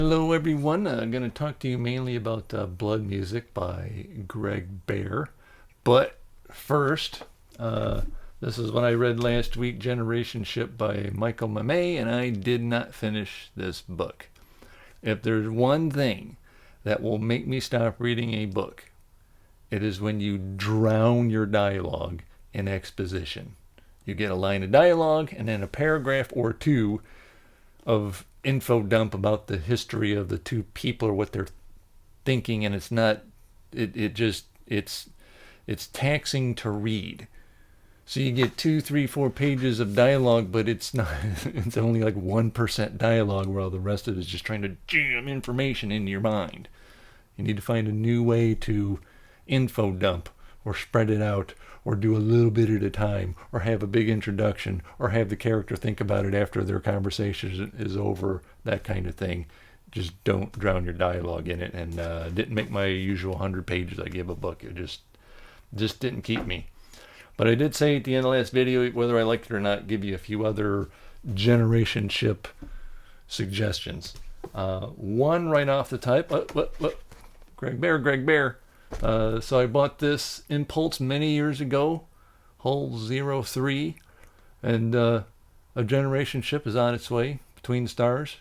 Hello everyone, I'm going to talk to you mainly about Blood Music by Greg Bear. But first, this is what I read last week, Generation Ship by Michael Mamey, and I did not finish this book. If there's one thing that will make me stop reading a book, it is when you drown your dialogue in exposition. You get a line of dialogue and then a paragraph or two of info dump about the history of the two people or what they're thinking, and it's taxing to read. So you get 2, 3, 4 pages of dialogue, but it's not it's only like 1% dialogue, while the rest of it is just trying to jam information into your mind. You need to find a new way to info dump or spread it out, or do a little bit at a time, or have a big introduction, or have the character think about it after their conversation is over, that kind of thing. Just don't drown your dialogue in it. And didn't make my usual 100 pages I give a book. It just didn't keep me. But I did say at the end of the last video, whether I liked it or not, give you a few other generation ship suggestions. One right off the type, Greg Bear. So I bought this Impulse many years ago, Hull 03, and a generation ship is on its way between stars,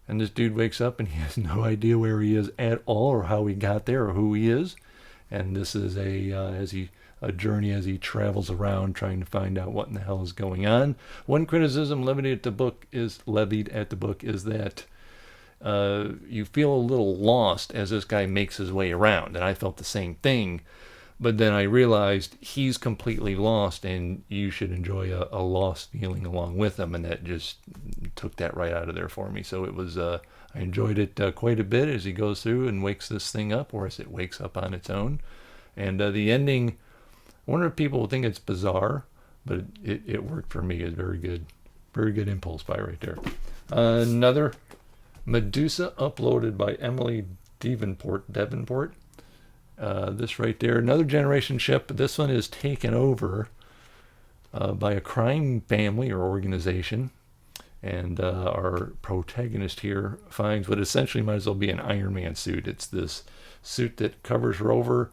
and this dude wakes up and he has no idea where he is at all, or how he got there, or who he is. And this is a journey as he travels around trying to find out what in the hell is going on. One criticism levied at the book is that you feel a little lost as this guy makes his way around, and I felt the same thing. But then I realized he's completely lost, and you should enjoy a lost feeling along with him, and that just took that right out of there for me. So it was I enjoyed it quite a bit as he goes through and wakes this thing up, or as it wakes up on its own. And the ending, I wonder if people will think it's bizarre, but it worked for me. It's very good impulse buy right there. Another Medusa, uploaded by Emily Davenport. This right there, another generation ship. This one is taken over by a crime family or organization, and our protagonist here finds what essentially might as well be an Iron Man suit. It's this suit that covers her over.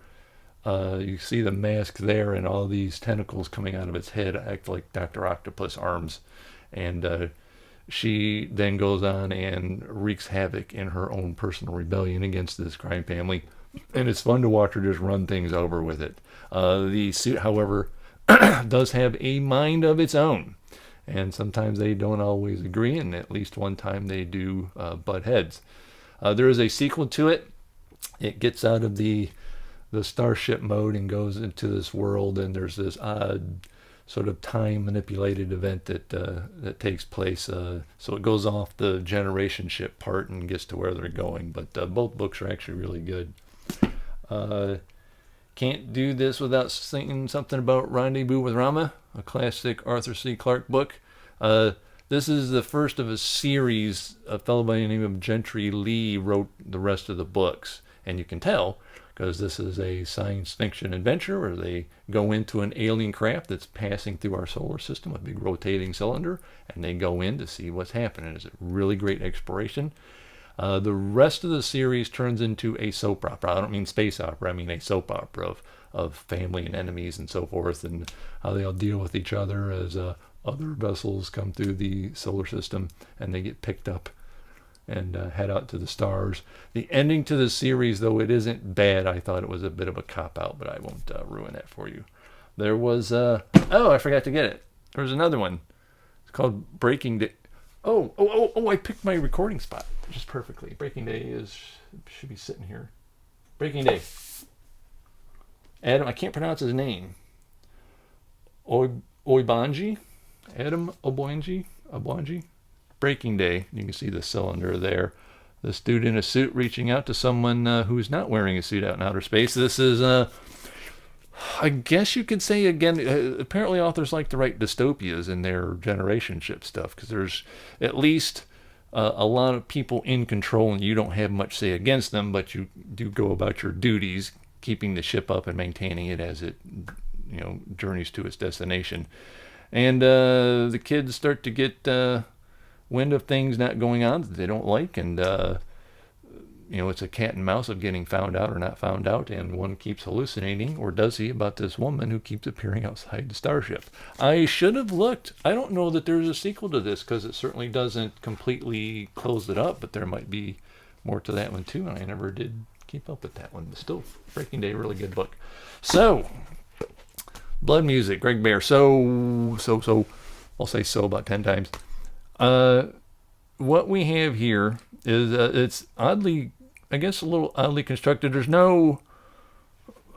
You see the mask there, and all these tentacles coming out of its head act like Dr. Octopus arms, and she then goes on and wreaks havoc in her own personal rebellion against this crime family. And it's fun to watch her just run things over with it. The suit, however, does have a mind of its own. And sometimes they don't always agree, and at least one time they do butt heads. There is a sequel to it. It gets out of the starship mode and goes into this world, and there's this odd sort of time manipulated event that takes place. So it goes off the generation ship part and gets to where they're going. But both books are actually really good. Can't do this without thinking something about Rendezvous with Rama, a classic Arthur C. Clarke book. This is the first of a series. A fellow by the name of Gentry Lee wrote the rest of the books, and you can tell because this is a science fiction adventure where they go into an alien craft that's passing through our solar system, a big rotating cylinder, and they go in to see what's happening. It's a really great exploration. The rest of the series turns into a soap opera. I don't mean space opera, I mean a soap opera of family and enemies and so forth, and how they all deal with each other as other vessels come through the solar system and they get picked up and head out to the stars. The ending to the series, though it isn't bad, I thought it was a bit of a cop-out, but I won't ruin that for you. There was, I forgot to get it. There was another one. It's called Breaking Day. Oh, I picked my recording spot just perfectly. Breaking Day should be sitting here. Breaking Day. Adam, I can't pronounce his name. Oibanji? Adam Obanji? Breaking Day. You can see the cylinder there. This dude in a suit reaching out to someone who's not wearing a suit out in outer space. This is, I guess you could say, again, apparently authors like to write dystopias in their generation ship stuff, because there's at least a lot of people in control and you don't have much say against them, but you do go about your duties, keeping the ship up and maintaining it as it journeys to its destination. And the kids start to get wind of things not going on that they don't like, and it's a cat and mouse of getting found out or not found out, and one keeps hallucinating, or does he, about this woman who keeps appearing outside the starship. I should have looked. I don't know that there's a sequel to this, because it certainly doesn't completely close it up, but there might be more to that one too, and I never did keep up with that one. But still, Breaking Day, really good book. So, Blood Music, Greg Bear. So, I'll say so about 10 times. What we have here is, it's oddly, I guess, a little oddly constructed. There's no,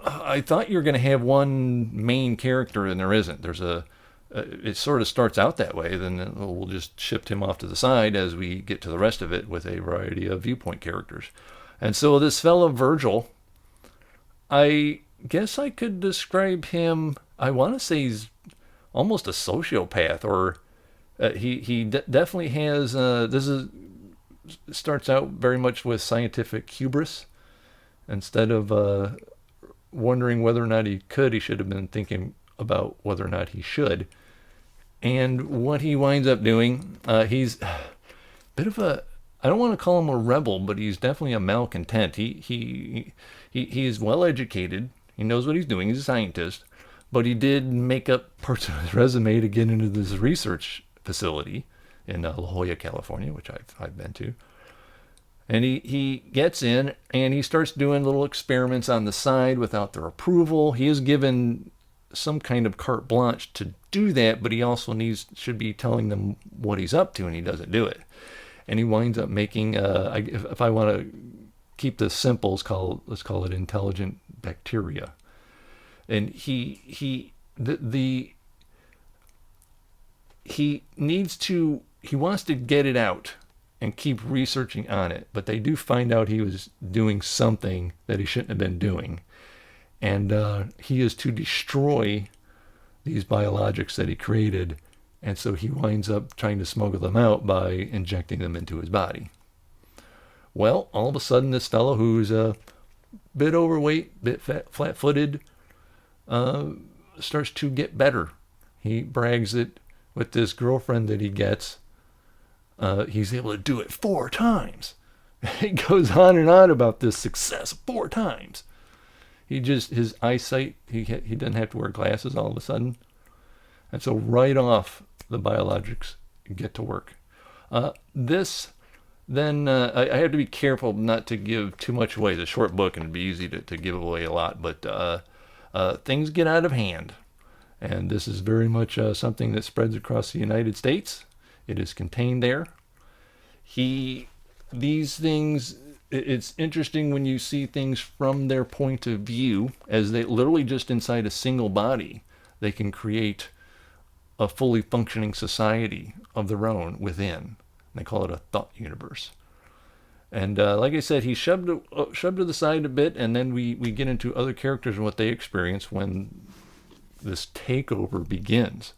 I thought you were going to have one main character, and there isn't. There's it sort of starts out that way, then we'll just shift him off to the side as we get to the rest of it with a variety of viewpoint characters. And so this fellow Virgil, I guess I could describe him, I want to say he's almost a sociopath, or he definitely has, starts out very much with scientific hubris. Instead of wondering whether or not he could, he should have been thinking about whether or not he should. And what he winds up doing, he's a bit of a, I don't want to call him a rebel, but he's definitely a malcontent. He is well educated. He knows what he's doing. He's a scientist, but he did make up parts of his resume to get into this research facility in La Jolla, California, which I've been to. And he gets in and he starts doing little experiments on the side without their approval. He is given some kind of carte blanche to do that, but he also should be telling them what he's up to, and he doesn't do it. And he winds up making, if I want to keep this simple, let's call it intelligent bacteria. And he wants to get it out and keep researching on it, but they do find out he was doing something that he shouldn't have been doing. And he is to destroy these biologics that he created, and so he winds up trying to smuggle them out by injecting them into his body. Well, all of a sudden, this fellow who's a bit overweight, bit flat-footed, starts to get better. He brags that with this girlfriend that he gets, he's able to do it 4 times. He goes on and on about this success 4 times. His eyesight, he doesn't have to wear glasses all of a sudden. And so right off, the biologics get to work. I have to be careful not to give too much away. It's a short book and it'd be easy to give away a lot, but things get out of hand. And this is very much something that spreads across the United States. It is contained there. These things, it's interesting when you see things from their point of view, as they literally just inside a single body, they can create a fully functioning society of their own within. They call it a thought universe. And like I said, he shoved to the side a bit, and then we get into other characters and what they experience when this takeover begins.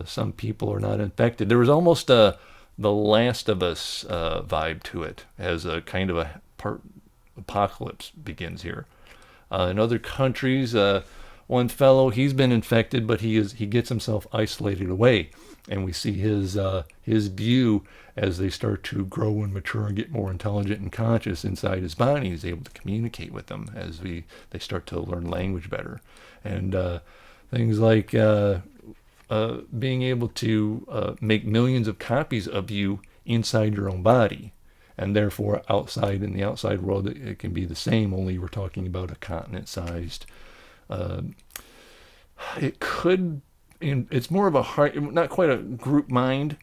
Some people are not infected. There was almost the Last of Us vibe to it, as a kind of a part apocalypse begins here. In other countries, one fellow, he's been infected, but he gets himself isolated away, and we see his view as they start to grow and mature and get more intelligent and conscious inside his body. He's able to communicate with them as they start to learn language better, and things like being able to make millions of copies of you inside your own body, and therefore outside, in the outside world, it can be the same, only we're talking about a continent-sized. It's more of a heart, not quite a group mind.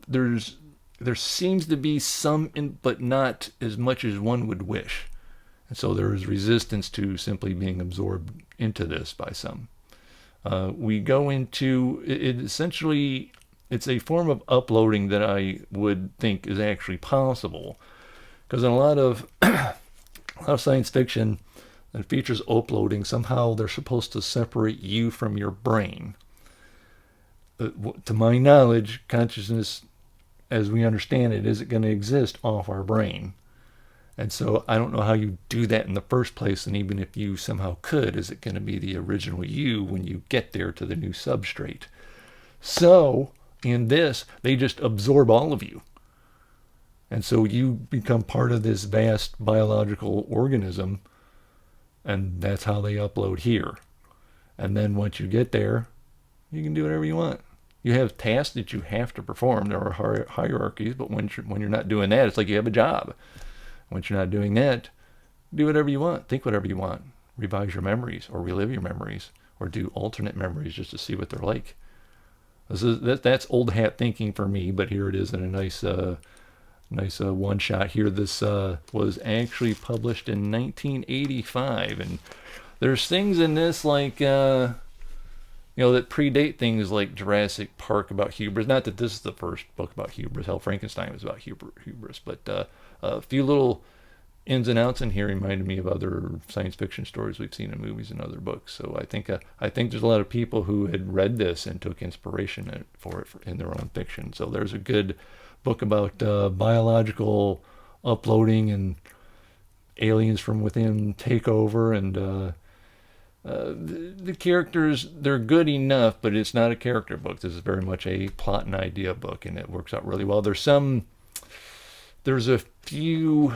There seems to be some, but not as much as one would wish. And so there is resistance to simply being absorbed into this by some. We go into it. Essentially, it's a form of uploading that I would think is actually possible, because in a lot of science fiction that features uploading, somehow they're supposed to separate you from your brain. To my knowledge, consciousness, as we understand it, isn't going to exist off our brain. And so I don't know how you do that in the first place, and even if you somehow could, is it going to be the original you when you get there to the new substrate? So in this, they just absorb all of you. And so you become part of this vast biological organism, and that's how they upload here. And then once you get there, you can do whatever you want. You have tasks that you have to perform. There are hierarchies, but when you're not doing that, it's like you have a job. Once you're not doing that, do whatever you want. Think whatever you want. Revise your memories or relive your memories or do alternate memories just to see what they're like. That's old hat thinking for me, but here it is in a nice one shot here. This was actually published in 1985, and there's things in this like that predate things like Jurassic Park about hubris. Not that this is the first book about hubris. Hell, Frankenstein was about hubris, but a few little ins and outs in here reminded me of other science fiction stories we've seen in movies and other books. So I think there's a lot of people who had read this and took inspiration for it in their own fiction. So there's a good book about biological uploading and aliens from within takeover, and the characters, they're good enough, but it's not a character book. This is very much a plot and idea book, and it works out really well. There's a few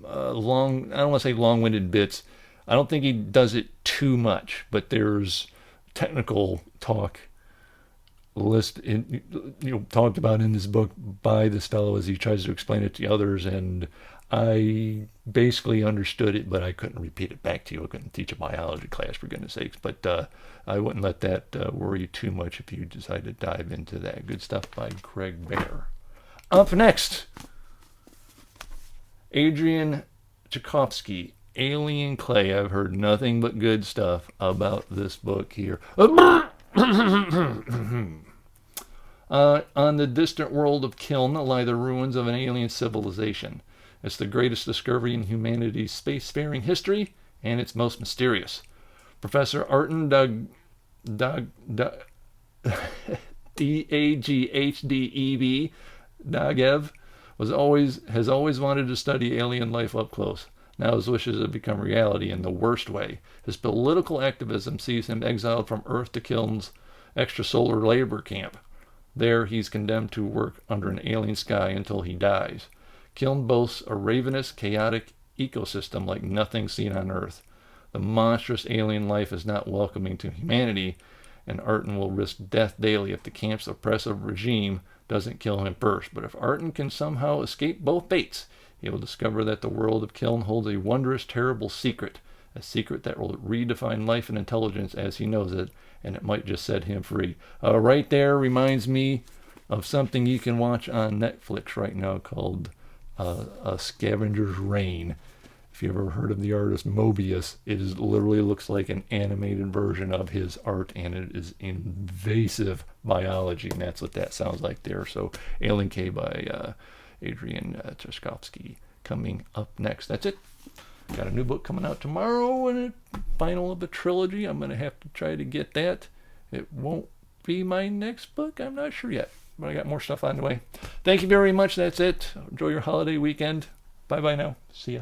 I don't want to say long-winded bits. I don't think he does it too much, but there's technical talk talked about in this book by this fellow as he tries to explain it to others, and I basically understood it, but I couldn't repeat it back to you. I couldn't teach a biology class, for goodness sakes, but I wouldn't let that worry you too much if you decide to dive into that. Good stuff by Craig Bear. Up next, Adrian Tchaikovsky, Alien Clay. I've heard nothing but good stuff about this book here. On the distant world of Kiln lie the ruins of an alien civilization. It's the greatest discovery in humanity's spacefaring history, and it's most mysterious. Professor Artin Daghdeb Dagev has always wanted to study alien life up close. Now his wishes have become reality in the worst way. His political activism sees him exiled from Earth to Kiln's extrasolar labor camp. There he's condemned to work under an alien sky until he dies. Kiln boasts a ravenous, chaotic ecosystem like nothing seen on Earth. The monstrous alien life is not welcoming to humanity, and Artin will risk death daily if the camp's oppressive regime doesn't kill him first. But if Artin can somehow escape both fates, he will discover that the world of Kiln holds a wondrous, terrible secret, a secret that will redefine life and intelligence as he knows it, and it might just set him free. Right there reminds me of something you can watch on Netflix right now called A Scavenger's Reign. If you ever heard of the artist Mobius, it literally looks like an animated version of his art, and it is invasive biology, and that's what that sounds like there. So Alien K by Adrian Tchaikovsky coming up next. That's it. Got a new book coming out tomorrow, and a final of the trilogy. I'm going to have to try to get that. It won't be my next book. I'm not sure yet, but I got more stuff on the way. Thank you very much. That's it. Enjoy your holiday weekend. Bye-bye now. See ya.